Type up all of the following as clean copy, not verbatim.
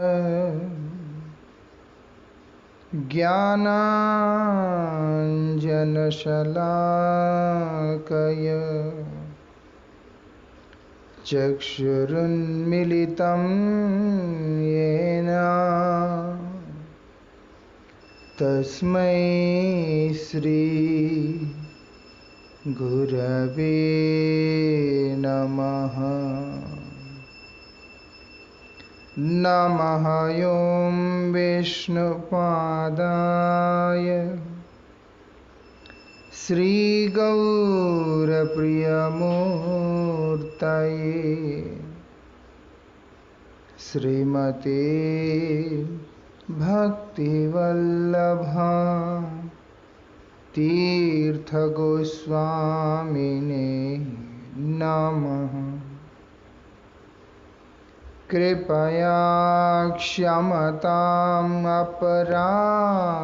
ज्ञानाञ्जनशलाकय चक्षुरुन्मिलितं येन तस्मै श्री गुरवे नमः। नमः ॐ विष्णुपादाय श्रीगौरप्रियमूर्तये श्रीमते भक्तिवल्लभा तीर्थगोस्वामिने नमः। कृपया क्षमताम् अपराधिजनं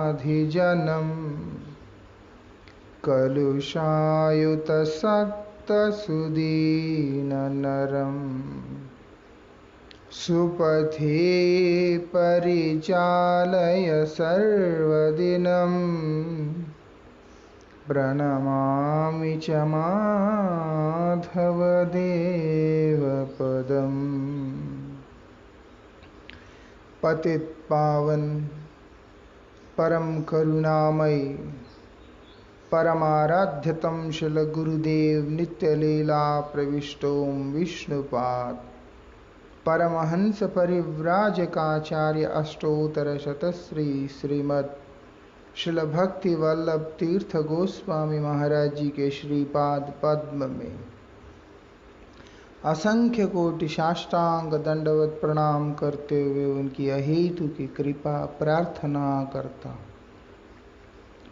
कलुषायुतसक्तसुदीननरं सुपथे परिचालय सर्वदिनं प्रणमामि च माधवदेवपदम्। पतित पावन परम करुणामय परमाराध्यतम शिल गुरुदेव नित्य लीला प्रविष्टोम विष्णुपाद परमहंस परिव्राजकाचार्य अष्टोत्तर शतश्री श्रीमद् शिल भक्ति वल्लभ तीर्थ गोस्वामी महाराज जी के श्रीपाद पद्म में असंख्य कोटि साष्टांग दंडवत प्रणाम करते हुए उनकी अहेतु की कृपा प्रार्थना करता।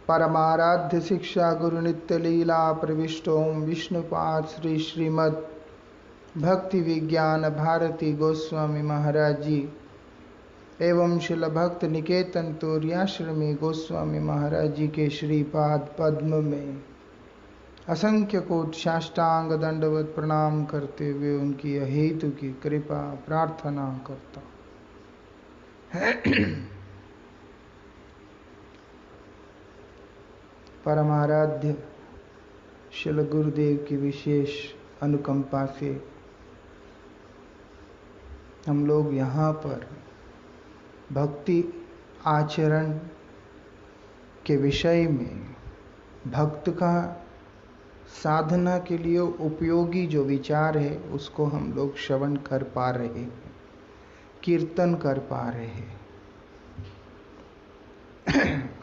परमाराध्य शिक्षा गुरु नित्य लीला प्रविष्टोम विष्णुपाद श्री श्रीमद् भक्ति विज्ञान भारती गोस्वामी महाराज जी एवं शिल भक्त निकेतन तोरियाश्रमी गोस्वामी महाराज जी के श्रीपाद पद्म में असंख्य कोटि साष्टांग दंडवत प्रणाम करते हुए उनकी अहेतु की कृपा प्रार्थना करता। परमाराध्य शिल गुरुदेव की विशेष अनुकंपा से हम लोग यहाँ पर भक्ति आचरण के विषय में भक्त का साधना के लिए उपयोगी जो विचार है उसको हम लोग श्रवण कर पा रहे हैं, कीर्तन कर पा रहे हैं।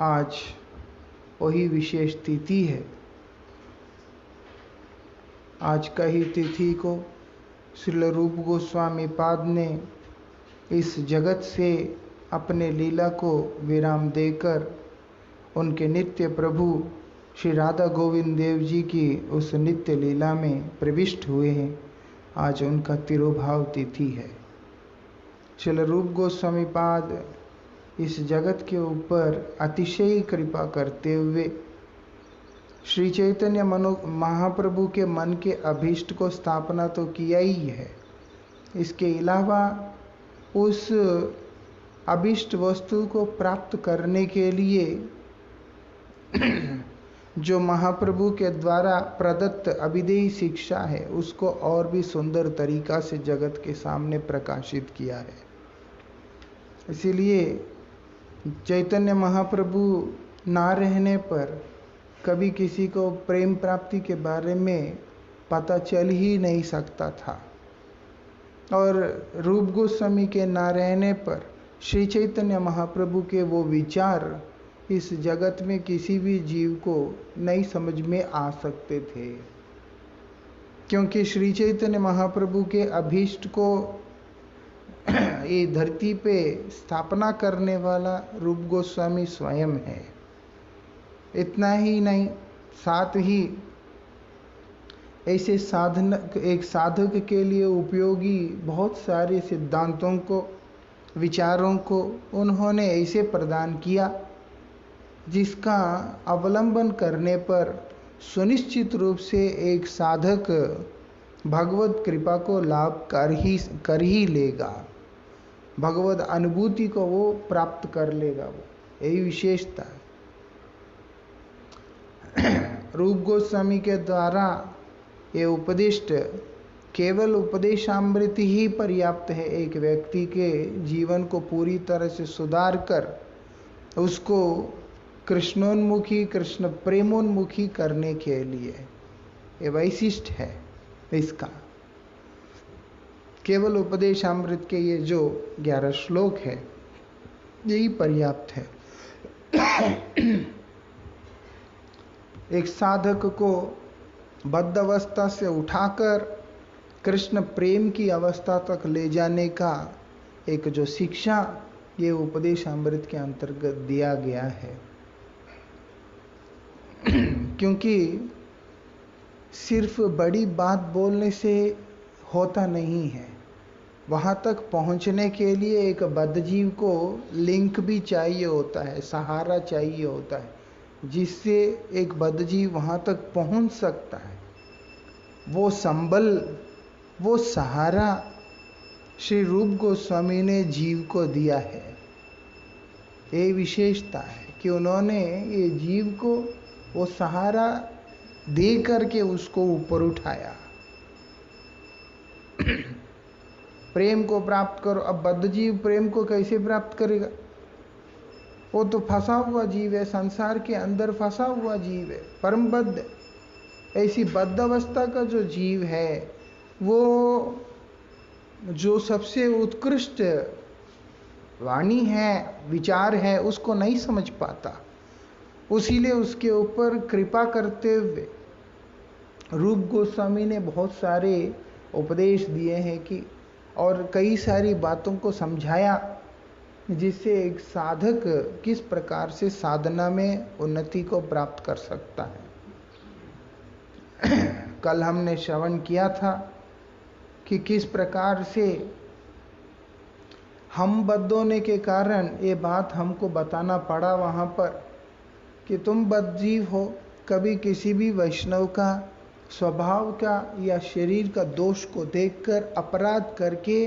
आज वही विशेष तिथि है। आज का ही तिथि को श्रील रूप गोस्वामी पाद ने इस जगत से अपने लीला को विराम देकर उनके नित्य प्रभु श्री राधा गोविंद देव जी की उस नित्य लीला में प्रविष्ट हुए हैं। आज उनका तिरुभाव तिथि है। श्रील रूप गोस्वामी पाद इस जगत के ऊपर अतिशय कृपा करते हुए श्री चैतन्य महाप्रभु के मन के अभीष्ट को स्थापना तो किया ही है, इसके अलावा उस अभीष्ट वस्तु को प्राप्त करने के लिए जो महाप्रभु के द्वारा प्रदत्त अभिदेय शिक्षा है उसको और भी सुंदर तरीका से जगत के सामने प्रकाशित किया है। इसीलिए चैतन्य महाप्रभु ना रहने पर कभी किसी को प्रेम प्राप्ति के बारे में पता चल ही नहीं सकता था, और रूप गोस्वामी के ना रहने पर श्री चैतन्य महाप्रभु के वो विचार इस जगत में किसी भी जीव को नहीं समझ में आ सकते थे, क्योंकि श्री चैतन्य महाप्रभु के अभीष्ट को ये धरती पे स्थापना करने वाला रूप गोस्वामी स्वयं है। इतना ही नहीं, साथ ही ऐसे एक साधक के लिए उपयोगी बहुत सारे सिद्धांतों को, विचारों को उन्होंने ऐसे प्रदान किया जिसका अवलंबन करने पर सुनिश्चित रूप से एक साधक भगवत कृपा को लाभ कर ही लेगा। भगवत अनुभूति को वो प्राप्त कर लेगा। वो यही विशेषता है। रूप गोस्वामी के द्वारा ये उपदिष्ट केवल उपदेशामृत ही पर्याप्त है एक व्यक्ति के जीवन को पूरी तरह से सुधार कर उसको कृष्णोन्मुखी, कृष्ण प्रेमोन्मुखी करने के लिए। ये वैशिष्ट है इसका। केवल उपदेशामृत के ये जो 11 श्लोक है यही पर्याप्त है। एक साधक को बद्ध अवस्था से उठाकर कृष्ण प्रेम की अवस्था तक ले जाने का एक जो शिक्षा ये उपदेशामृत के अंतर्गत दिया गया है। क्योंकि सिर्फ बड़ी बात बोलने से होता नहीं है, वहाँ तक पहुँचने के लिए एक बद्धजीव को लिंक भी चाहिए होता है, सहारा चाहिए होता है, जिससे एक बद्धजीव वहाँ तक पहुँच सकता है। वो संबल, वो सहारा श्री रूप गोस्वामी ने जीव को दिया है। ये विशेषता है कि उन्होंने ये जीव को वो सहारा दे करके उसको ऊपर उठाया। प्रेम को प्राप्त करो। अब बद्ध जीव प्रेम को कैसे प्राप्त करेगा? वो तो फंसा हुआ जीव है, संसार के अंदर फंसा हुआ जीव है, परम बद्ध। ऐसी बद्ध अवस्था का जो जीव है वो जो सबसे उत्कृष्ट वाणी है, विचार है, उसको नहीं समझ पाता। उसीलिए उसके ऊपर कृपा करते हुए रूप गोस्वामी ने बहुत सारे उपदेश दिए हैं कि और कई सारी बातों को समझाया जिससे एक साधक किस प्रकार से साधना में उन्नति को प्राप्त कर सकता है। कल हमने श्रवण किया था कि किस प्रकार से हम बद्ध होने के कारण ये बात हमको बताना पड़ा वहाँ पर कि तुम बद्ध जीव हो, कभी किसी भी वैष्णव का स्वभाव का या शरीर का दोष को देखकर अपराध करके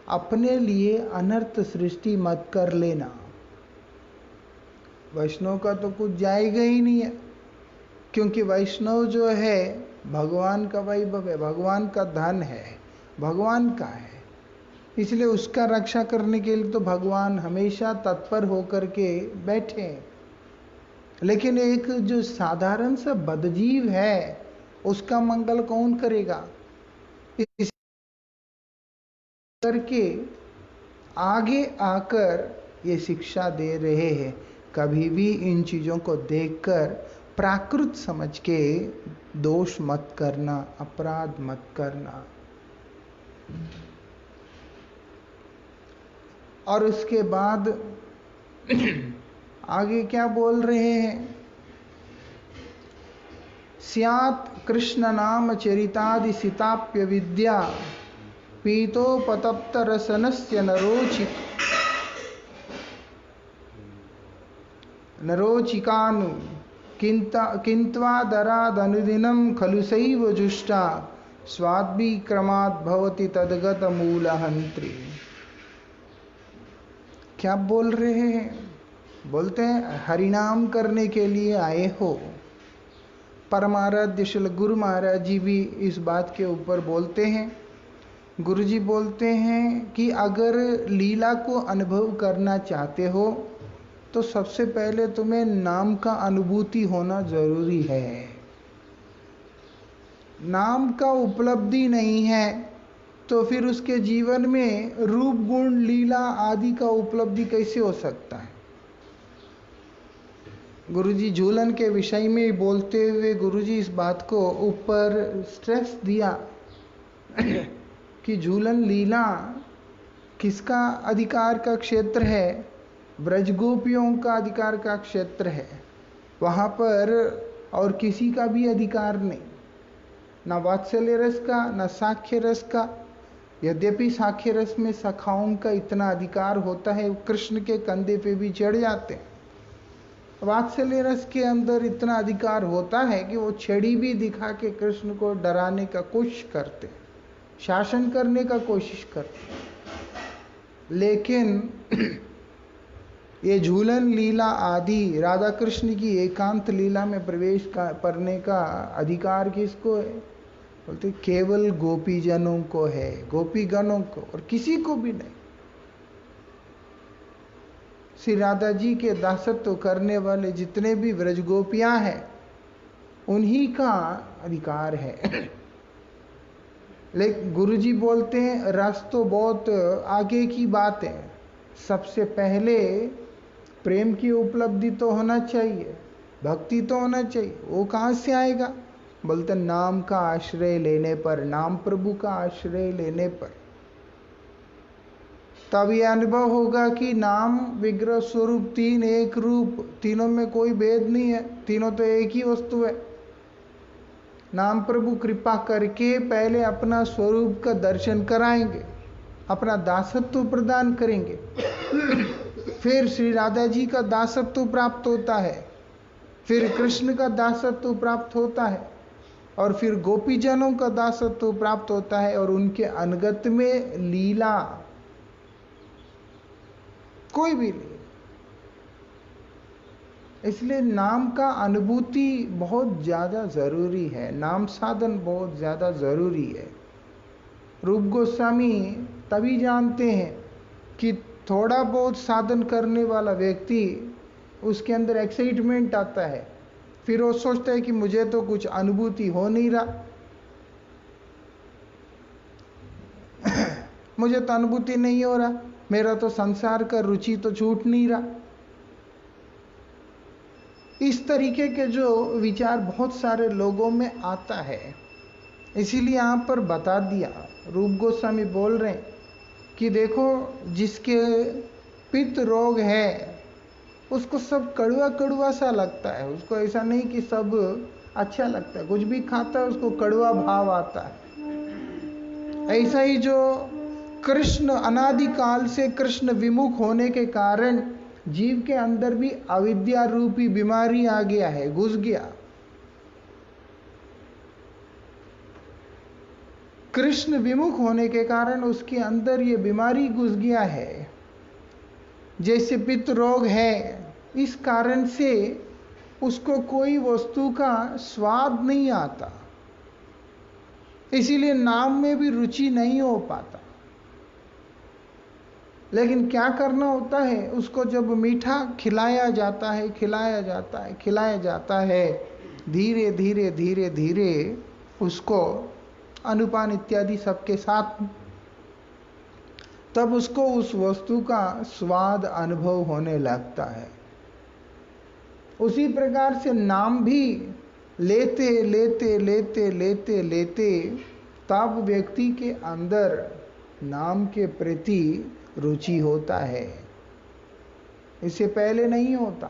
अपने लिए अनर्थ सृष्टि मत कर लेना। वैष्णव का तो कुछ जाएगा ही नहीं है, क्योंकि वैष्णव जो है भगवान का वैभव है, भगवान का धन है, भगवान का है। इसलिए उसका रक्षा करने के लिए तो भगवान हमेशा तत्पर होकर के बैठे हैं। लेकिन एक जो साधारण सा बद्धजीव है उसका मंगल कौन करेगा? इस करके आगे आकर ये शिक्षा दे रहे हैं, कभी भी इन चीज़ों को देखकर प्राकृत समझ के दोष मत करना, अपराध मत करना। और उसके बाद आगे क्या बोल रहे हैं? स्यात् कृष्ण नाम चरितादि सिताप्य विद्या पीतोपतप्त रसनस्य नरोचिकानु किन्त्वादरादनुदिनं खलु सैव जुष्टा स्वाद्विक्रमात् भवति तद्गत मूलहंत्री। क्या बोल रहे हैं? बोलते हैं हरिनाम करने के लिए आए हो। परमाराध्य श्री गुरु महाराज जी भी इस बात के ऊपर बोलते हैं। गुरु जी बोलते हैं कि अगर लीला को अनुभव करना चाहते हो तो सबसे पहले तुम्हें नाम का अनुभूति होना जरूरी है। नाम का उपलब्धि नहीं है तो फिर उसके जीवन में रूप गुण लीला आदि का उपलब्धि कैसे हो सकता है? गुरुजी झूलन के विषय में बोलते हुए गुरुजी इस बात को ऊपर स्ट्रेस दिया कि झूलन लीला किसका अधिकार का क्षेत्र है? ब्रजगोपियों का अधिकार का क्षेत्र है। वहाँ पर और किसी का भी अधिकार नहीं, ना वात्सल्य रस का, ना साख्य रस का। यद्यपि साख्य रस में सखाओं का इतना अधिकार होता है, कृष्ण के कंधे पे भी चढ़ जाते हैं। वात्सल्य रस के अंदर इतना अधिकार होता है कि वो छड़ी भी दिखा के कृष्ण को डराने का कोशिश करते, शासन करने का कोशिश करते। लेकिन ये झूलन लीला आदि राधा कृष्ण की एकांत लीला में प्रवेश करने का अधिकार किसको है? बोलते केवल गोपीजनों को है, गोपीगणों को, और किसी को भी नहीं। श्री राधा जी के दासत्व करने वाले जितने भी व्रज गोपियां हैं उन्हीं का अधिकार है। लेकिन गुरुजी बोलते हैं रस तो बहुत आगे की बात है, सबसे पहले प्रेम की उपलब्धि तो होना चाहिए, भक्ति तो होना चाहिए। वो कहाँ से आएगा? बोलते नाम का आश्रय लेने पर, नाम प्रभु का आश्रय लेने पर तब ये अनुभव होगा कि नाम विग्रह स्वरूप तीन एक रूप, तीनों में कोई भेद नहीं है, तीनों तो एक ही वस्तु है। नाम प्रभु कृपा करके पहले अपना स्वरूप का दर्शन कराएंगे, अपना दासत्व प्रदान करेंगे, फिर श्री राधा जी का दासत्व प्राप्त होता है, फिर कृष्ण का दासत्व प्राप्त होता है, और फिर गोपीजनों का दासत्व प्राप्त होता है, और उनके अनगत में लीला कोई भी नहीं। इसलिए नाम का अनुभूति बहुत ज़्यादा ज़रूरी है, नाम साधन बहुत ज़्यादा ज़रूरी है। रूप गोस्वामी तभी जानते हैं कि थोड़ा बहुत साधन करने वाला व्यक्ति, उसके अंदर एक्साइटमेंट आता है, फिर वो सोचता है कि मुझे तो कुछ अनुभूति हो नहीं रहा, मुझे तो अनुभूति नहीं हो रहा, मेरा तो संसार का रुचि तो छूट नहीं रहा। इस तरीके के जो विचार बहुत सारे लोगों में आता है, इसीलिए यहाँ पर बता दिया। रूप गोस्वामी बोल रहे हैं कि देखो जिसके पित्त रोग है उसको सब कड़वा कड़वा सा लगता है, उसको ऐसा नहीं कि सब अच्छा लगता है, कुछ भी खाता है उसको कड़वा भाव आता है। ऐसा ही जो कृष्ण अनादिकाल से कृष्ण विमुख होने के कारण जीव के अंदर भी अविद्या रूपी बीमारी आ गया है, घुस गया। कृष्ण विमुख होने के कारण उसके अंदर ये बीमारी घुस गया है, जैसे पित्त रोग है। इस कारण से उसको कोई वस्तु का स्वाद नहीं आता, इसीलिए नाम में भी रुचि नहीं हो पाता। लेकिन क्या करना होता है, उसको जब मीठा खिलाया जाता है, खिलाया जाता है, खिलाया जाता है, धीरे धीरे धीरे धीरे उसको अनुपान इत्यादि सबके साथ, तब उसको उस वस्तु का स्वाद अनुभव होने लगता है। उसी प्रकार से नाम भी लेते लेते लेते लेते लेते तब व्यक्ति के अंदर नाम के प्रति रुचि होता है, इससे पहले नहीं होता।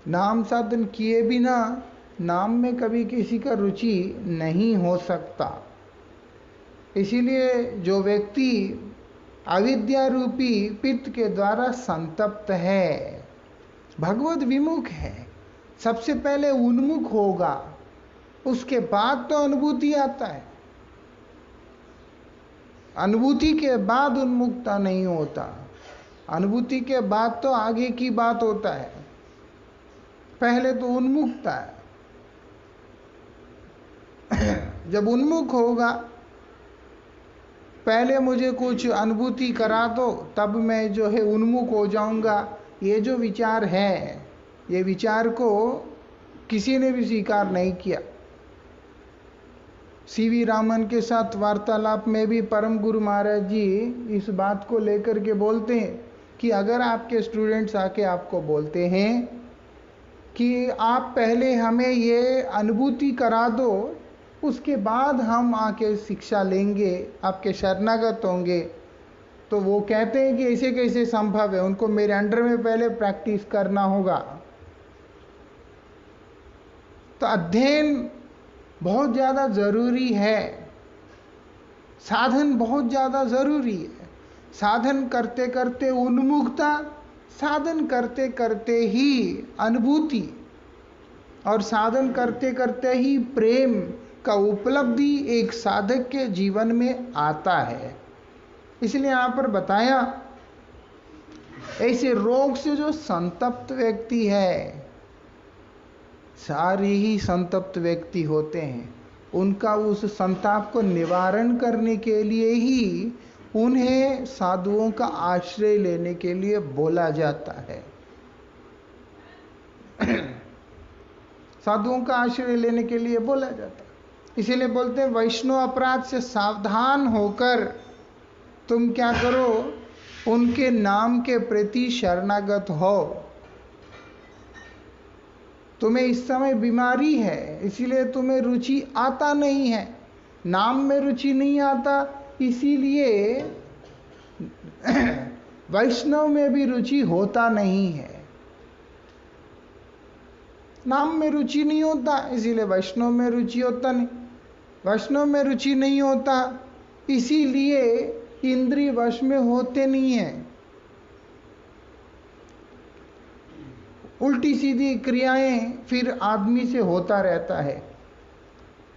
नाम साधन किए बिना नाम में कभी किसी का रुचि नहीं हो सकता। इसीलिए जो व्यक्ति अविद्या रूपी पित्त के द्वारा संतप्त है, भगवत विमुख है, सबसे पहले उन्मुख होगा, उसके बाद तो अनुभूति आता है। अनुभूति के बाद उन्मुखता नहीं होता, अनुभूति के बाद तो आगे की बात होता है, पहले तो उन्मुखता है। जब उन्मुख होगा, पहले मुझे कुछ अनुभूति करा दो तब मैं जो है उन्मुख हो जाऊंगा, ये जो विचार है, ये विचार को किसी ने भी स्वीकार नहीं किया। सीवी रामन के साथ वार्तालाप में भी परम गुरु महाराज जी इस बात को लेकर के बोलते हैं कि अगर आपके स्टूडेंट्स आके आपको बोलते हैं कि आप पहले हमें ये अनुभूति करा दो, उसके बाद हम आके शिक्षा लेंगे, आपके शरणागत होंगे, तो वो कहते हैं कि ऐसे कैसे संभव है, उनको मेरे अंडर में पहले प्रैक्टिस करना होगा। तो अध्ययन बहुत ज़्यादा ज़रूरी है, साधन बहुत ज़्यादा ज़रूरी है। साधन करते करते उन्मुखता, साधन करते करते ही अनुभूति, और साधन करते करते ही प्रेम का उपलब्धि एक साधक के जीवन में आता है। इसलिए यहां पर बताया, ऐसे रोग से जो संतप्त व्यक्ति है, सारे ही संतप्त व्यक्ति होते हैं, उनका उस संताप को निवारण करने के लिए ही उन्हें साधुओं का आश्रय लेने के लिए बोला जाता है। साधुओं का आश्रय लेने के लिए बोला जाता है। इसीलिए बोलते हैं वैष्णव अपराध से सावधान होकर तुम क्या करो, उनके नाम के प्रति शरणागत हो। तुम्हें इस समय बीमारी है, इसीलिए तुम्हें रुचि आता नहीं है, नाम में रुचि नहीं आता, इसीलिए वैष्णव में भी रुचि होता नहीं है। नाम में रुचि नहीं होता, इसीलिए वैष्णव में रुचि होता नहीं। वैष्णव में रुचि नहीं होता, इसीलिए इंद्रिय वश में होते नहीं है। उल्टी सीधी क्रियाएं फिर आदमी से होता रहता है।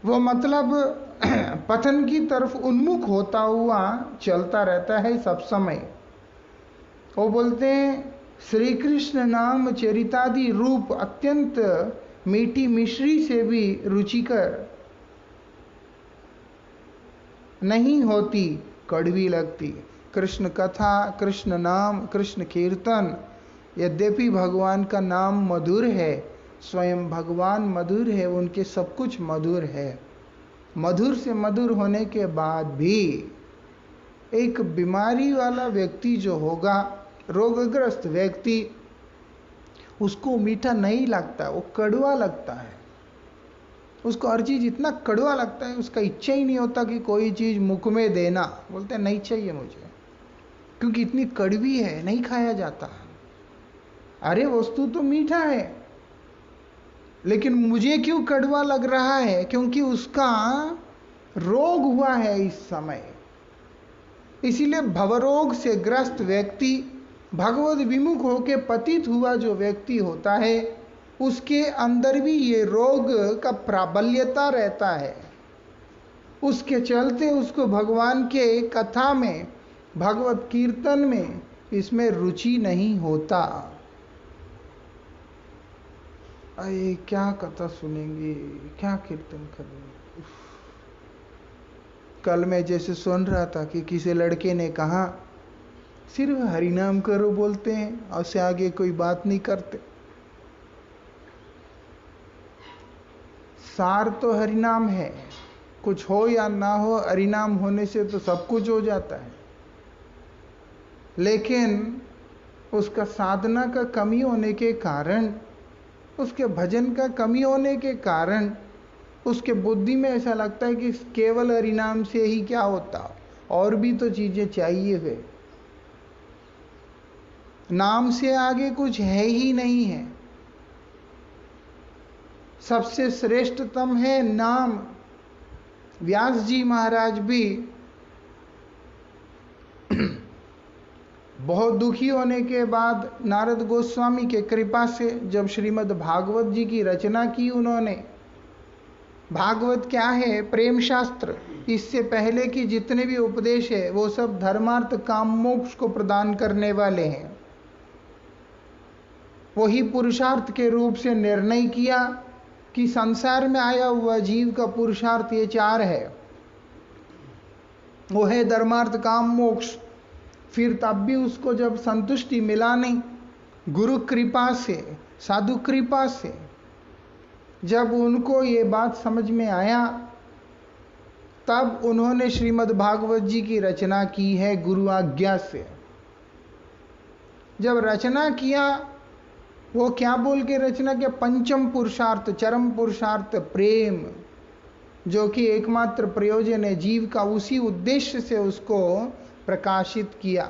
वो मतलब पतन की तरफ उन्मुख होता हुआ चलता रहता है सब समय। वो बोलते हैं श्री कृष्ण नाम चरितादि रूप अत्यंत मीठी मिश्री से भी रुचिकर नहीं होती, कड़वी लगती। कृष्ण कथा, कृष्ण नाम, कृष्ण कीर्तन, यद्यपि भगवान का नाम मधुर है, स्वयं भगवान मधुर है, उनके सब कुछ मधुर है। मधुर से मधुर होने के बाद भी एक बीमारी वाला व्यक्ति जो होगा, रोगग्रस्त व्यक्ति, उसको मीठा नहीं लगता, वो कड़वा लगता है। उसको हर चीज इतना कड़वा लगता है, उसका इच्छा ही नहीं होता कि कोई चीज मुख में देना। बोलते हैं नहीं चाहिए मुझे, क्योंकि इतनी कड़वी है, नहीं खाया जाता। अरे वस्तु तो मीठा है, लेकिन मुझे क्यों कड़वा लग रहा है? क्योंकि उसका रोग हुआ है इस समय। इसीलिए भवरोग से ग्रस्त व्यक्ति, भगवद विमुख होके पतित हुआ जो व्यक्ति होता है, उसके अंदर भी ये रोग का प्राबल्यता रहता है। उसके चलते उसको भगवान के कथा में, भगवत कीर्तन में, इसमें रुचि नहीं होता। अरे क्या कथा सुनेंगे, क्या कीर्तन करेंगे। कल मैं जैसे सुन रहा था कि किसी लड़के ने कहा सिर्फ हरिनाम करो बोलते हैं, और उससे आगे कोई बात नहीं करते। सार तो हरिनाम है, कुछ हो या ना हो, हरिनाम होने से तो सब कुछ हो जाता है। लेकिन उसका साधना का कमी होने के कारण, उसके भजन का कमी होने के कारण, उसके बुद्धि में ऐसा लगता है कि केवल हरिनाम से ही क्या होता, और भी तो चीजें चाहिए वे। नाम से आगे कुछ है ही नहीं है। सबसे श्रेष्ठतम है नाम। व्यास जी महाराज भी बहुत दुखी होने के बाद नारद गोस्वामी के कृपा से जब श्रीमद् भागवत जी की रचना की उन्होंने, भागवत क्या है? प्रेम शास्त्र। इससे पहले की जितने भी उपदेश है वो सब धर्मार्थ काम मोक्ष को प्रदान करने वाले हैं। वही पुरुषार्थ के रूप से निर्णय किया कि संसार में आया हुआ जीव का पुरुषार्थ ये चार है, वो है धर्मार्थ काम मोक्ष। फिर तब भी उसको जब संतुष्टि मिला नहीं, गुरु कृपा से, साधु कृपा से जब उनको ये बात समझ में आया, तब उन्होंने श्रीमद् भागवत जी की रचना की है गुरु आज्ञा से। जब रचना किया, वो क्या बोल के रचना किया? पंचम पुरुषार्थ, चरम पुरुषार्थ प्रेम, जो कि एकमात्र प्रयोजन है जीव का, उसी उद्देश्य से उसको प्रकाशित किया।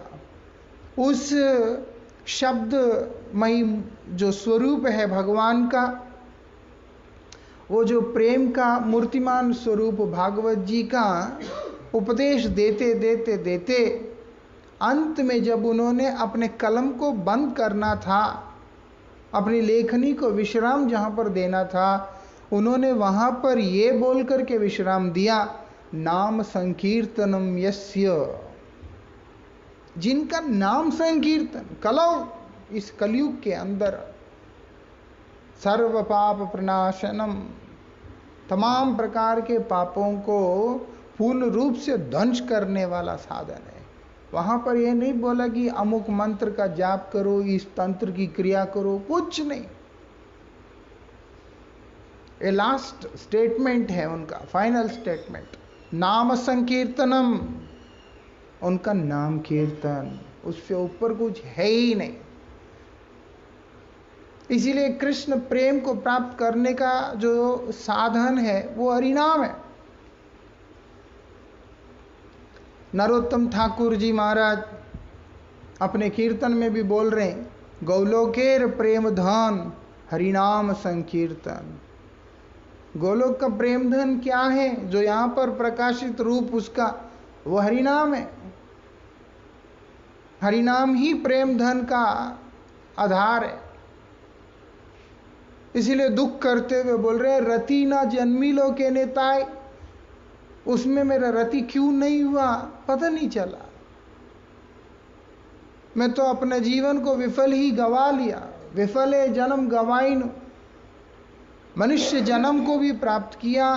उस शब्दमयी जो स्वरूप है भगवान का, वो जो प्रेम का मूर्तिमान स्वरूप भागवत जी का उपदेश देते देते देते अंत में जब उन्होंने अपने कलम को बंद करना था, अपनी लेखनी को विश्राम जहाँ पर देना था, उन्होंने वहाँ पर ये बोल करके विश्राम दिया, नाम संकीर्तनम यस्य। जिनका नाम संकीर्तन कलौ इस कलयुग के अंदर सर्व पाप प्रणाशनम, तमाम प्रकार के पापों को पूर्ण रूप से ध्वंस करने वाला साधन है। वहां पर यह नहीं बोला कि अमुक मंत्र का जाप करो, इस तंत्र की क्रिया करो, कुछ नहीं। ये लास्ट स्टेटमेंट है उनका, फाइनल स्टेटमेंट। नाम संकीर्तनम, उनका नाम कीर्तन, उससे ऊपर कुछ है ही नहीं। इसीलिए कृष्ण प्रेम को प्राप्त करने का जो साधन है वो हरिनाम है। नरोत्तम ठाकुर जी महाराज अपने कीर्तन में भी बोल रहे हैं, गौलोकेर प्रेम धन हरिनाम संकीर्तन। गोलोक का प्रेम धन क्या है? जो यहां पर प्रकाशित रूप उसका वो हरिनाम है। हरिनाम ही प्रेम धन का आधार है। इसीलिए दुख करते हुए बोल रहे हैं, रति ना जन्मी लो के नेताए, उसमें मेरा रति क्यों नहीं हुआ पता नहीं चला। मैं तो अपने जीवन को विफल ही गवा लिया। विफले जन्म गवाइन, मनुष्य जन्म को भी प्राप्त किया,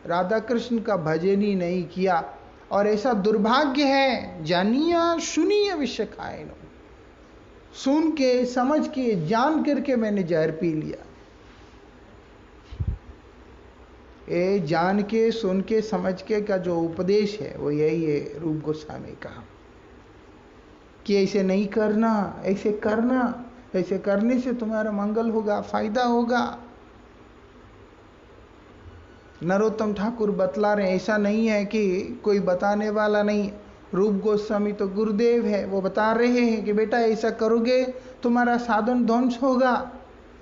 राधा कृष्ण का भजन ही नहीं किया। और ऐसा दुर्भाग्य है, जानिया सुनिए विषय खाए, सुन के समझ के जान करके मैंने जहर पी लिया। ये जान के सुन के समझ के का जो उपदेश है वो यही है रूप गोस्वामी का, कि ऐसे नहीं करना, ऐसे करना, ऐसे करने से तुम्हारा मंगल होगा, फायदा होगा। नरोत्तम ठाकुर बतला रहे, ऐसा नहीं है कि कोई बताने वाला नहीं। रूप गोस्वामी तो गुरुदेव है, वो बता रहे हैं कि बेटा ऐसा करोगे तुम्हारा साधन ध्वंस होगा,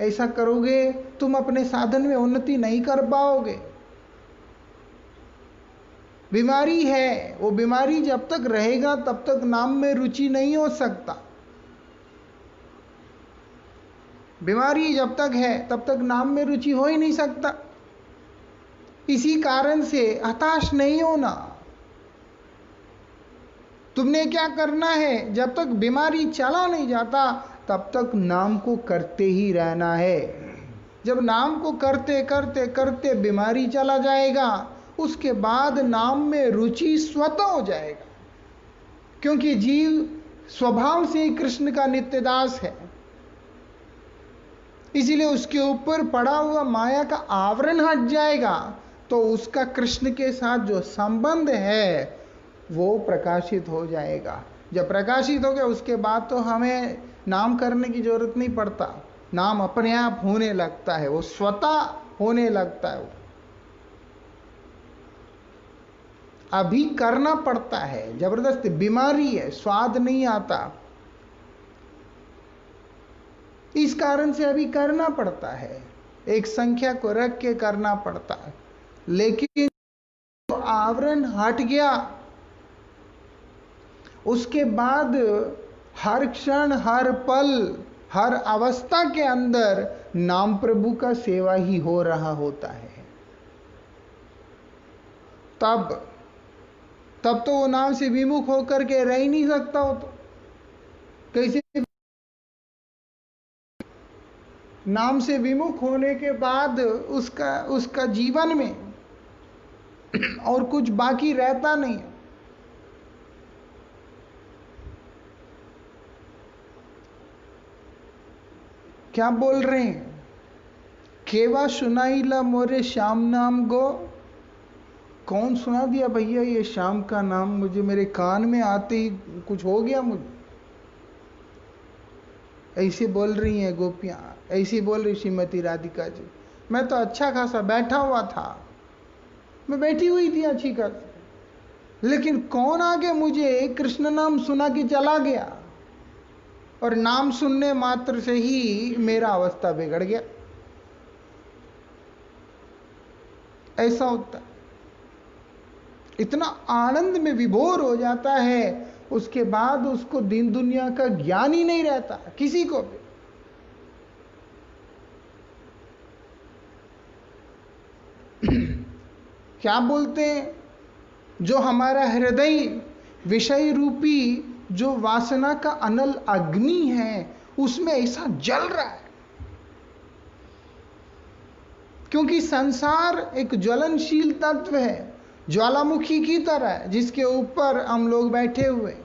ऐसा करोगे तुम अपने साधन में उन्नति नहीं कर पाओगे। बीमारी है, वो बीमारी जब तक रहेगा तब तक नाम में रुचि नहीं हो सकता। बीमारी जब तक है तब तक नाम में रुचि हो ही नहीं सकता। इसी कारण से हताश नहीं होना। तुमने क्या करना है, जब तक बीमारी चला नहीं जाता तब तक नाम को करते ही रहना है। जब नाम को करते करते करते बीमारी चला जाएगा, उसके बाद नाम में रुचि स्वतः हो जाएगा, क्योंकि जीव स्वभाव से ही कृष्ण का नित्यदास है। इसीलिए उसके ऊपर पड़ा हुआ माया का आवरण हट जाएगा, तो उसका कृष्ण के साथ जो संबंध है वो प्रकाशित हो जाएगा। जब प्रकाशित हो गया उसके बाद तो हमें नाम करने की जरूरत नहीं पड़ता, नाम अपने आप होने लगता है, वो स्वतः होने लगता है। अभी करना पड़ता है, जबरदस्त बीमारी है, स्वाद नहीं आता, इस कारण से अभी करना पड़ता है, एक संख्या को रख के करना पड़ता है। लेकिन तो आवरण हट गया, उसके बाद हर क्षण, हर पल, हर अवस्था के अंदर नाम प्रभु का सेवा ही हो रहा होता है। तब तो वो नाम से विमुख होकर के रह ही नहीं सकता हो। तो कैसे नाम से विमुख होने के बाद उसका जीवन में और कुछ बाकी रहता नहीं है। क्या बोल रहे हैं, केवा सुनाईला मोरे श्याम नाम गो। कौन सुना दिया भैया ये श्याम का नाम मुझे, मेरे कान में आते ही कुछ हो गया मुझे। ऐसे बोल रही हैं गोपियां, ऐसी बोल रही श्रीमती राधिका जी। मैं तो अच्छा खासा बैठा हुआ था, मैं बैठी हुई थी अच्छी खासी, लेकिन कौन आगे मुझे कृष्ण नाम सुना के चला गया, और नाम सुनने मात्र से ही मेरा अवस्था बिगड़ गया। ऐसा होता है, इतना आनंद में विभोर हो जाता है, उसके बाद उसको दिन दुनिया का ज्ञान ही नहीं रहता किसी को भी। क्या बोलते हैं, जो हमारा हृदय विषय रूपी जो वासना का अनल अग्नि है उसमें ऐसा जल रहा है, क्योंकि संसार एक ज्वलनशील तत्व है, ज्वालामुखी की तरह है, जिसके ऊपर हम लोग बैठे हुए।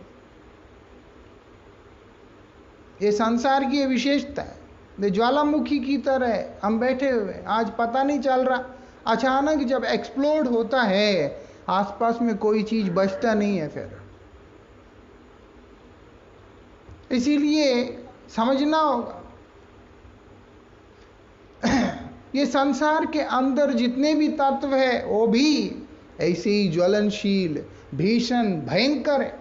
ये संसार की विशेषता है, ये ज्वालामुखी की तरह है, हम बैठे हुए। आज पता नहीं चल रहा, अचानक जब एक्सप्लोड होता है आसपास में कोई चीज बचता नहीं है फिर। इसीलिए समझना होगा ये संसार के अंदर जितने भी तत्व है वो भी ऐसे ही ज्वलनशील, भीषण, भयंकर है।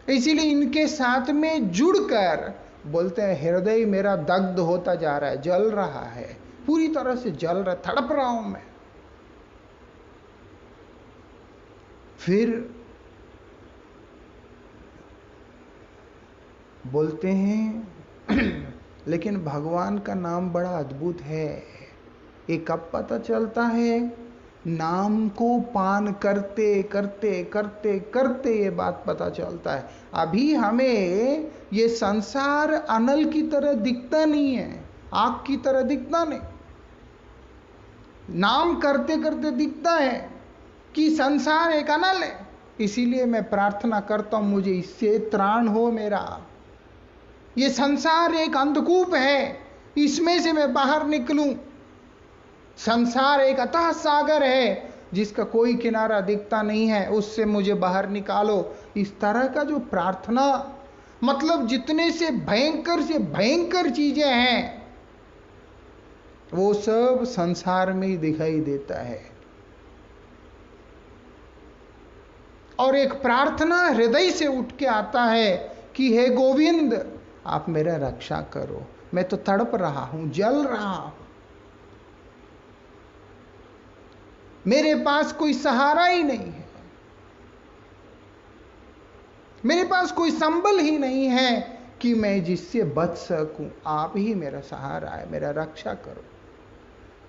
इसीलिए इनके साथ में जुड़कर बोलते हैं हृदय मेरा दग्ध होता जा रहा है, जल रहा है, पूरी तरह से जल रहा, तड़प रहा हूं मैं। फिर बोलते हैं लेकिन भगवान का नाम बड़ा अद्भुत है। ये कब पता चलता है? नाम को पान करते करते करते करते ये बात पता चलता है। अभी हमें ये संसार अनल की तरह दिखता नहीं है, आग की तरह दिखता नहीं, नाम करते करते दिखता है कि संसार एक अनल है। इसीलिए मैं प्रार्थना करता हूं मुझे इससे त्राण हो मेरा। ये संसार एक अंधकूप है, इसमें से मैं बाहर निकलूं। संसार एक अथाह सागर है जिसका कोई किनारा दिखता नहीं है, उससे मुझे बाहर निकालो। इस तरह का जो प्रार्थना, मतलब जितने से भयंकर चीजें हैं वो सब संसार में ही दिखाई देता है। और एक प्रार्थना हृदय से उठ के आता है कि हे गोविंद आप मेरा रक्षा करो, मैं तो तड़प रहा हूं, जल रहा हूं, मेरे पास कोई सहारा ही नहीं है, मेरे पास कोई संबल ही नहीं है कि मैं जिससे बच सकूं। आप ही मेरा सहारा है, मेरा रक्षा करो।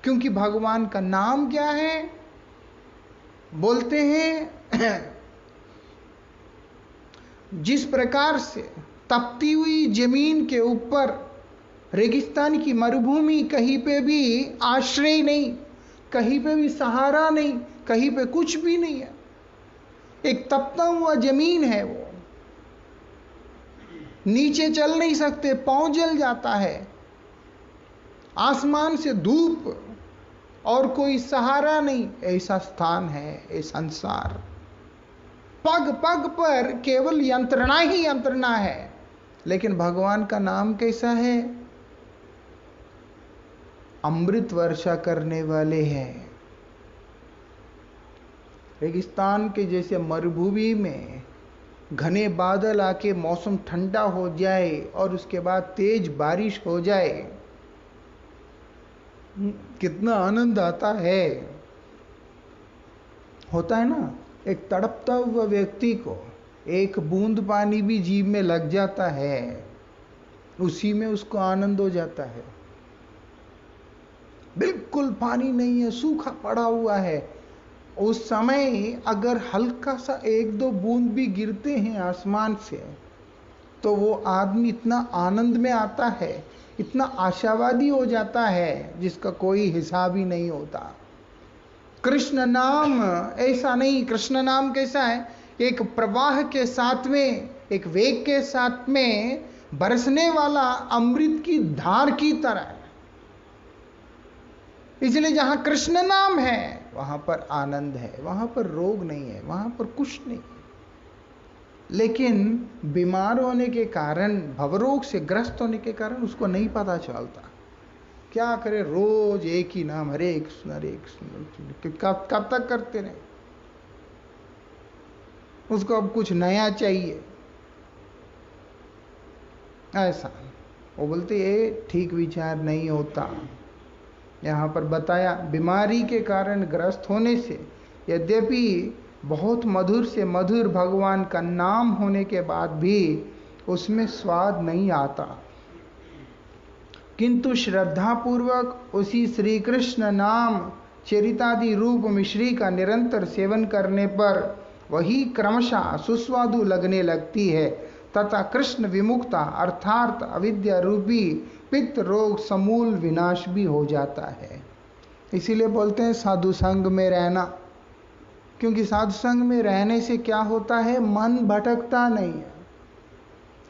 क्योंकि भगवान का नाम क्या है? बोलते हैं जिस प्रकार से तपती हुई जमीन के ऊपर, रेगिस्तान की मरुभूमि, कहीं पे भी आश्रय नहीं, कहीं पे भी सहारा नहीं, कहीं पे कुछ भी नहीं है, एक तपता हुआ जमीन है, वो नीचे चल नहीं सकते, पांव जल जाता है, आसमान से धूप और कोई सहारा नहीं, ऐसा स्थान है ये संसार। पग पग पर केवल यंत्रणा ही यंत्रणा है। लेकिन भगवान का नाम कैसा है? अमृत वर्षा करने वाले हैं। रेगिस्तान के जैसे मरुभूमि में घने बादल आके मौसम ठंडा हो जाए और उसके बाद तेज बारिश हो जाए, कितना आनंद आता है। होता है ना, एक तड़पता हुआ व्यक्ति को एक बूंद पानी भी जीभ में लग जाता है, उसी में उसको आनंद हो जाता है। बिल्कुल पानी नहीं है, सूखा पड़ा हुआ है, उस समय अगर हल्का सा एक दो बूंद भी गिरते हैं आसमान से तो वो आदमी इतना आनंद में आता है, इतना आशावादी हो जाता है जिसका कोई हिसाब ही नहीं होता। कृष्ण नाम ऐसा नहीं। कृष्ण नाम कैसा है? एक प्रवाह के साथ में, एक वेग के साथ में बरसने वाला अमृत की धार की तरह है। इसलिए जहां कृष्ण नाम है वहां पर आनंद है, वहां पर रोग नहीं है, वहां पर कुछ नहीं है। लेकिन बीमार होने के कारण, भवरोग से ग्रस्त होने के कारण उसको नहीं पता चलता। क्या करे, रोज एक ही नाम, हरे कृष्ण हरे कृष्ण, कब तक करते रहे? उसको अब कुछ नया चाहिए। ऐसा वो बोलते ये ठीक विचार नहीं होता। यहाँ पर बताया बीमारी के कारण ग्रस्त होने से यद्यपि बहुत मधुर से मधुर भगवान का नाम होने के बाद भी उसमें स्वाद नहीं आता, किंतु श्रद्धापूर्वक उसी श्री कृष्ण नाम चरितादि रूप मिश्री का निरंतर सेवन करने पर वही क्रमशः सुस्वादु लगने लगती है तथा कृष्ण विमुक्ता अर्थात अविद्या रूपी पित्त रोग समूल विनाश भी हो जाता है। इसीलिए बोलते हैं साधु संग में रहना, क्योंकि साधु संग में रहने से क्या होता है, मन भटकता नहीं है।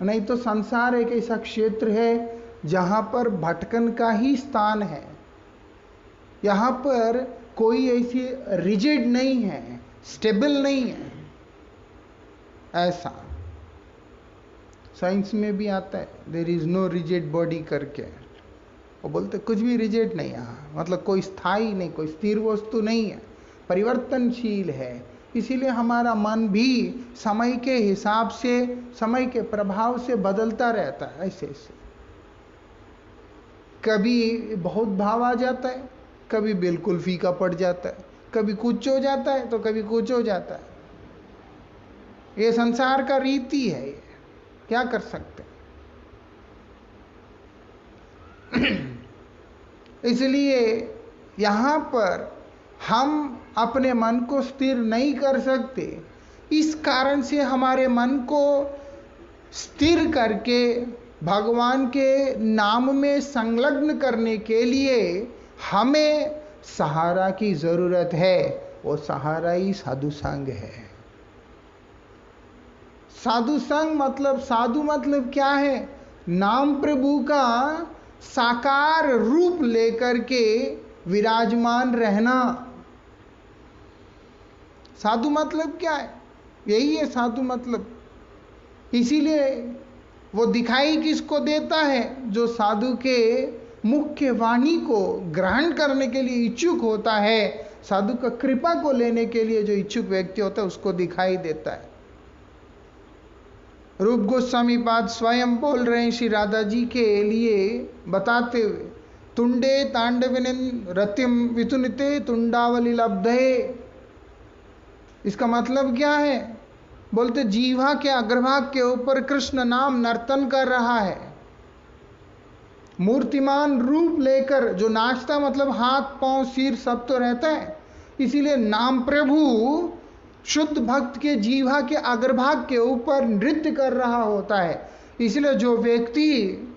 नहीं तो संसार एक ऐसा क्षेत्र है जहां पर भटकन का ही स्थान है। यहां पर कोई ऐसी रिजिड नहीं है, स्टेबल नहीं है। ऐसा साइंस में भी आता है, there is no rigid body करके। वो बोलते कुछ भी रिजिड नहीं यहाँ, मतलब कोई स्थायी नहीं, कोई स्थिर वस्तु नहीं है, परिवर्तनशील है। इसीलिए हमारा मन भी समय के हिसाब से, समय के प्रभाव से बदलता रहता है। ऐसे ऐसे कभी बहुत भाव आ जाता है, कभी बिल्कुल फीका पड़ जाता है, कभी कुछ हो जाता है तो कभी कुछ हो जाता है। ये संसार का रीति है, ये क्या कर सकते हैं। इसलिए यहां पर हम अपने मन को स्थिर नहीं कर सकते। इस कारण से हमारे मन को स्थिर करके भगवान के नाम में संलग्न करने के लिए हमें सहारा की जरूरत है। वो सहारा ही साधु संग है। साधु संग मतलब, साधु मतलब क्या है, नाम प्रभु का साकार रूप लेकर के विराजमान रहना। साधु मतलब क्या है, यही है साधु मतलब। इसीलिए वो दिखाई किसको देता है, जो साधु के मुख्य वाणी को ग्रहण करने के लिए इच्छुक होता है, साधु का कृपा को लेने के लिए जो इच्छुक व्यक्ति होता है उसको दिखाई देता है। रूप गोस्वामी पाद स्वयं बोल रहे हैं श्री राधा जी के लिए बताते हुए, तुंडे तांडविन रतिम वितुनिते तुंडावली लब्धे। इसका मतलब क्या है, बोलते जीवा के अग्रभाग के ऊपर कृष्ण नाम नर्तन कर रहा है, मूर्तिमान रूप लेकर जो नाचता, मतलब हाथ पांव सिर सब तो रहता है। इसीलिए नाम प्रभु शुद्ध भक्त के जीवा के अग्रभाग के ऊपर नृत्य कर रहा होता है। इसलिए जो व्यक्ति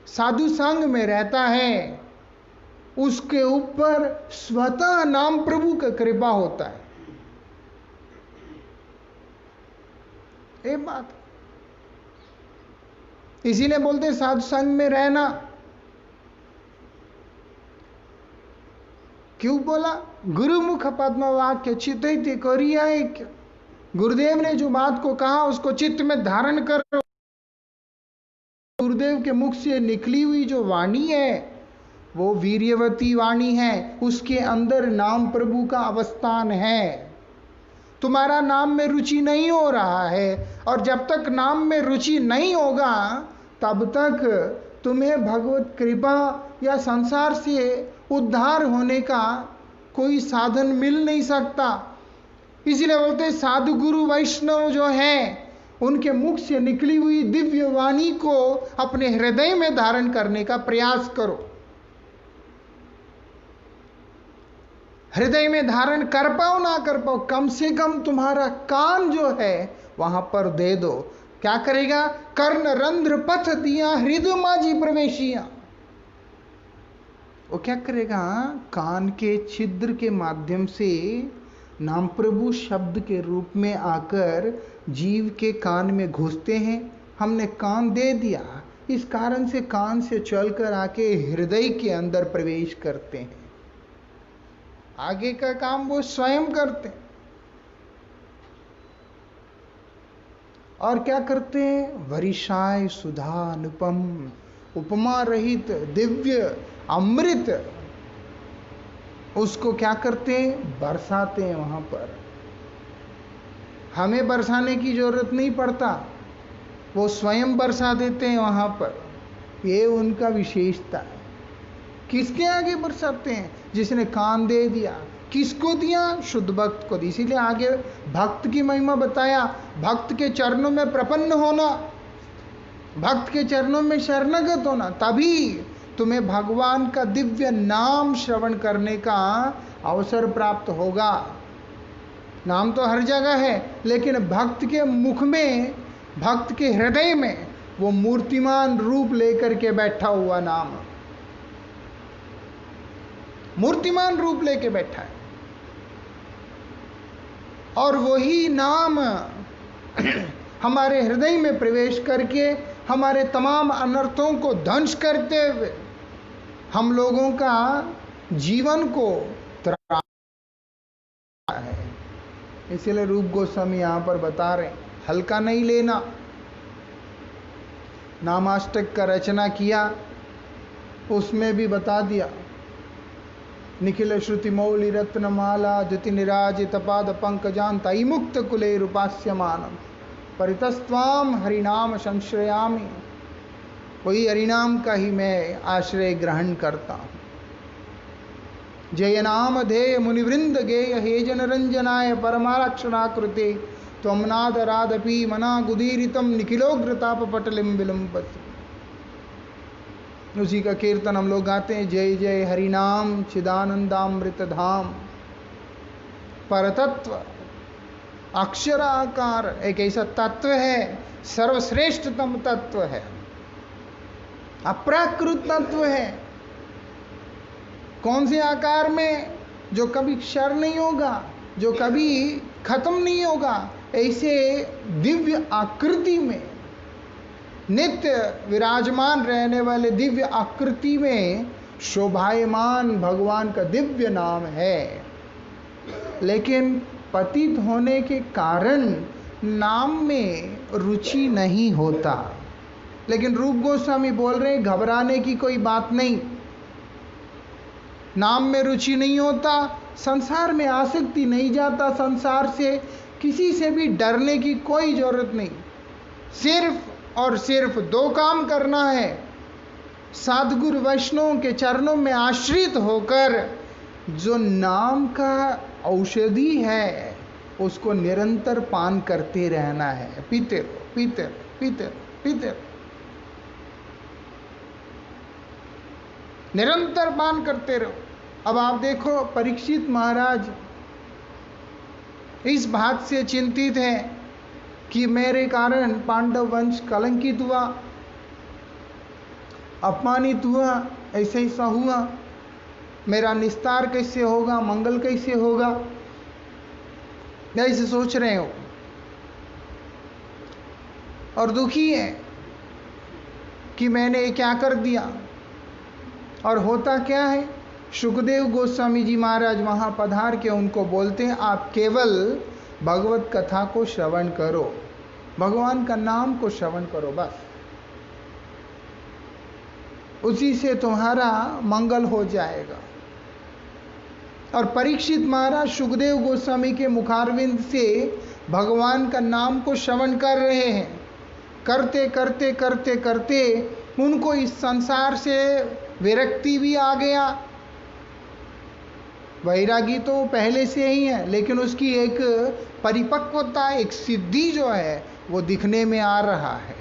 साधु संग में रहता है उसके ऊपर स्वतः नाम प्रभु का कृपा होता है। ये बात इसीलिए बोलते हैं साधु संग में रहना। क्यों बोला, गुरुमुख पद्म वाक्य चित्त करिया। गुरुदेव ने जो बात को कहा उसको चित्त में धारण करो। गुरुदेव के मुख से निकली हुई जो वाणी है वो वीर्यवती वाणी है, उसके अंदर नाम प्रभु का अवस्थान है। तुम्हारा नाम में रुचि नहीं हो रहा है, और जब तक नाम में रुचि नहीं होगा तब तक तुम्हें भगवत कृपा या संसार से उद्धार होने का कोई साधन मिल नहीं सकता। इसलिए बोलते हैं साधु गुरु वैष्णव जो हैं उनके मुख से निकली हुई दिव्य वाणी को अपने हृदय में धारण करने का प्रयास करो। हृदय में धारण कर पाओ ना कर पाओ, कम से कम तुम्हारा कान जो है वहां पर दे दो। क्या करेगा, कर्ण रंध्र पथ दिया हृदय माजी प्रवेशिया। वो क्या करेगा, कान के छिद्र के माध्यम से नाम प्रभु शब्द के रूप में आकर जीव के कान में घुसते हैं। हमने कान दे दिया, इस कारण से कान से चलकर आके हृदय के अंदर प्रवेश करते हैं। आगे का काम वो स्वयं करते हैं। और क्या करते हैं, वरिशाय सुधा अनुपम, उपमा रहित दिव्य अमृत, उसको क्या करते हैं, बरसाते हैं। वहां पर हमें बरसाने की जरूरत नहीं पड़ता, वो स्वयं बरसा देते हैं वहां पर। ये उनका विशेषता है। किसके आगे बरसाते हैं, जिसने कान दे दिया। किसको दिया, शुद्ध भक्त को दी। इसीलिए आगे भक्त की महिमा बताया, भक्त के चरणों में प्रपन्न होना, भक्त के चरणों में शरणगत होना, तभी तुम्हें भगवान का दिव्य नाम श्रवण करने का अवसर प्राप्त होगा। नाम तो हर जगह है, लेकिन भक्त के मुख में, भक्त के हृदय में वो मूर्तिमान रूप लेकर के बैठा हुआ नाम, मूर्तिमान रूप लेके बैठा है। और वही नाम हमारे हृदय में प्रवेश करके हमारे तमाम अनर्थों को ध्वंस करते हुए हम लोगों का जीवन को त्रास है। इसलिए रूप गोस्वामी यहां पर बता रहे हैं, हल्का नहीं लेना। नामाष्टक का रचना किया, उसमें भी बता दिया, निखिल श्रुति मौलि रत्नमाला द्युति निराजित पाद पंकजांत मुक्त कुले रूपास्यमानम परितस्त्वाम हरिनाम संश्रयामि। वही हरिनाम का ही मैं आश्रय ग्रहण करता हूं। जय नाम धेय मुनिवृंद गेय हे जन रंजनाय परमारक्षणाकृते त्वमनाद रादपि मना गुदीरितम निखिलोग्रताप पटलिम विलंबति। उसी का कीर्तन हम लोग गाते हैं, जय जय हरिनाम चिदानंदामृत धाम। परतत्व अक्षराकार एक ऐसा तत्व है, सर्वश्रेष्ठतम तत्व है, अप्राकृत तत्व है। कौन से आकार में? जो कभी क्षर नहीं होगा, जो कभी खत्म नहीं होगा, ऐसे दिव्य आकृति में, नित्य विराजमान रहने वाले दिव्य आकृति में शोभायमान भगवान का दिव्य नाम है। लेकिन पतित होने के कारण नाम में रुचि नहीं होता। लेकिन रूप गोस्वामी बोल रहे हैं, घबराने की कोई बात नहीं। नाम में रुचि नहीं होता, संसार में आसक्ति नहीं जाता, संसार से किसी से भी डरने की कोई जरूरत नहीं। सिर्फ और सिर्फ दो काम करना है, सद्गुरु वैष्णव के चरणों में आश्रित होकर जो नाम का औषधि है उसको निरंतर पान करते रहना है। पीते रहो, पीते रहो, पीते रहो, पीते रहो, निरंतर पान करते रहो। अब आप देखो, परीक्षित महाराज इस बात से चिंतित है कि मेरे कारण पांडव वंश कलंकित हुआ, अपमानित हुआ, ऐसा हुआ, मेरा निस्तार कैसे होगा, मंगल कैसे होगा, ऐसे सोच रहे हो और दुखी है कि मैंने क्या कर दिया। और होता क्या है, सुखदेव गोस्वामी जी महाराज वहां पधार के उनको बोलते हैं, आप केवल भगवत कथा को श्रवण करो, भगवान का नाम को श्रवण करो, बस उसी से तुम्हारा मंगल हो जाएगा। और परीक्षित महाराज सुखदेव गोस्वामी के मुखारविंद से भगवान का नाम को श्रवण कर रहे हैं। करते करते करते करते उनको इस संसार से विरक्ति भी आ गया। वैरागी तो पहले से ही है, लेकिन उसकी एक परिपक्वता, एक सिद्धि जो है वो दिखने में आ रहा है।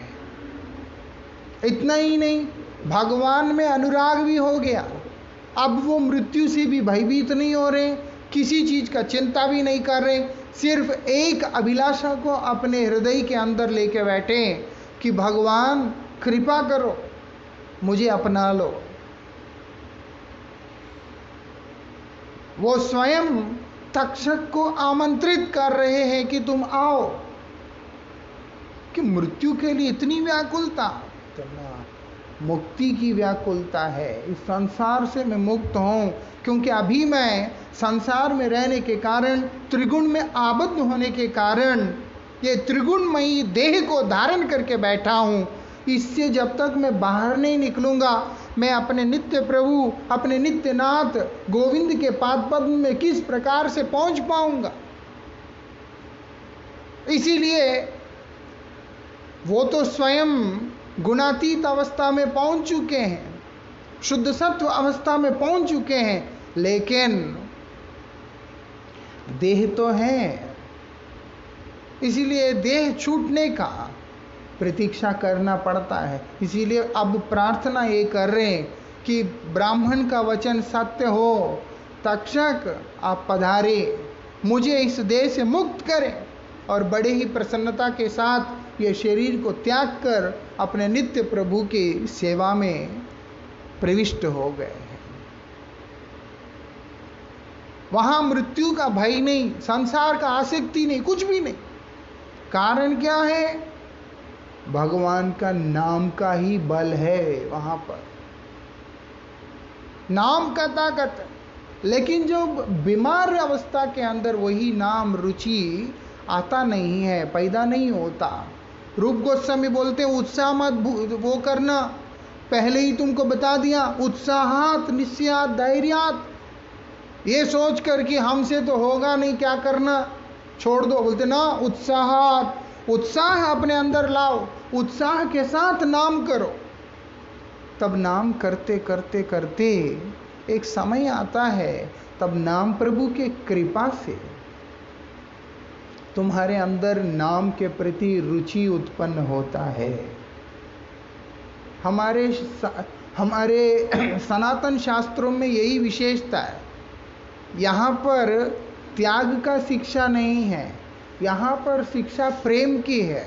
इतना ही नहीं, भगवान में अनुराग भी हो गया। अब वो मृत्यु से भी भयभीत नहीं हो रहे, किसी चीज का चिंता भी नहीं कर रहे, सिर्फ एक अभिलाषा को अपने हृदय के अंदर लेके बैठे कि भगवान कृपा करो, मुझे अपना लो। वो स्वयं तक्षक को आमंत्रित कर रहे हैं कि तुम आओ। कि मृत्यु के लिए इतनी व्याकुलता, मुक्ति की व्याकुलता है। इस संसार से मैं मुक्त हूं, क्योंकि अभी मैं संसार में रहने के कारण, त्रिगुण में आबद्ध होने के कारण ये त्रिगुणमयी देह को धारण करके बैठा हूं। इससे जब तक मैं बाहर नहीं निकलूंगा, मैं अपने नित्य प्रभु, अपने नित्य नाथ गोविंद के पाद पद्म में किस प्रकार से पहुंच पाऊंगा। इसीलिए वो तो स्वयं गुणातीत अवस्था में पहुंच चुके हैं, शुद्ध सत्व अवस्था में पहुंच चुके हैं, लेकिन देह तो है। इसीलिए देह छूटने का प्रतीक्षा करना पड़ता है। इसीलिए अब प्रार्थना ये कर रहे हैं कि ब्राह्मण का वचन सत्य हो, तक्षक आप पधारे, मुझे इस देह से मुक्त करें, और बड़े ही प्रसन्नता के साथ ये शरीर को त्याग कर अपने नित्य प्रभु की सेवा में प्रविष्ट हो गए हैं। वहां मृत्यु का भय नहीं, संसार का आसक्ति नहीं, कुछ भी नहीं। कारण क्या है? भगवान का नाम का ही बल है वहां पर, नाम का ताकत। लेकिन जो बीमार अवस्था के अंदर वही नाम रुचि आता नहीं है, पैदा नहीं होता। रूप गोस्वामी बोलते हैं उत्साह मत वो करना, पहले ही तुमको बता दिया, उत्साहात निश्चयात धैर्यात, ये सोच कर कि हमसे तो होगा नहीं, क्या करना, छोड़ दो। बोलते ना, उत्साहात, उत्साह अपने अंदर लाओ, उत्साह के साथ नाम करो। तब नाम करते करते करते एक समय आता है, तब नाम प्रभु के कृपा से तुम्हारे अंदर नाम के प्रति रुचि उत्पन्न होता है। हमारे सनातन शास्त्रों में यही विशेषता है। यहाँ पर त्याग का शिक्षा नहीं है, यहाँ पर शिक्षा प्रेम की है।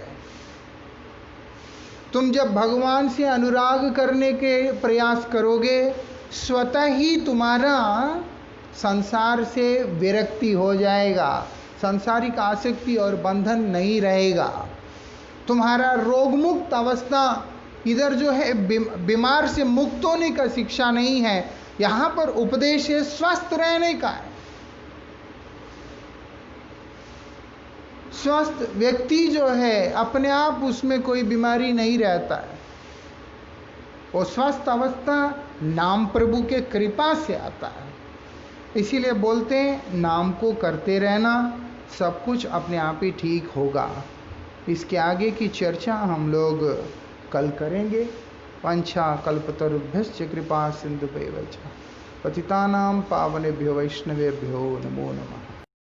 तुम जब भगवान से अनुराग करने के प्रयास करोगे, स्वतः ही तुम्हारा संसार से विरक्ति हो जाएगा, सांसारिक आसक्ति और बंधन नहीं रहेगा। तुम्हारा रोगमुक्त अवस्था, इधर जो है बीमार से मुक्त होने का शिक्षा नहीं है, यहाँ पर उपदेश है स्वस्थ रहने का है। स्वस्थ व्यक्ति जो है अपने आप उसमें कोई बीमारी नहीं रहता है। वो स्वस्थ अवस्था नाम प्रभु के कृपा से आता है। इसीलिए बोलते हैं नाम को करते रहना, सब कुछ अपने आप ही ठीक होगा। इसके आगे की चर्चा हम लोग कल करेंगे। पंचा कल्पतरुभ्यश्च कृपा सिंधुभ्यो च पतितानां पावनेभ्यो वैष्णवेभ्यो नमो नमः।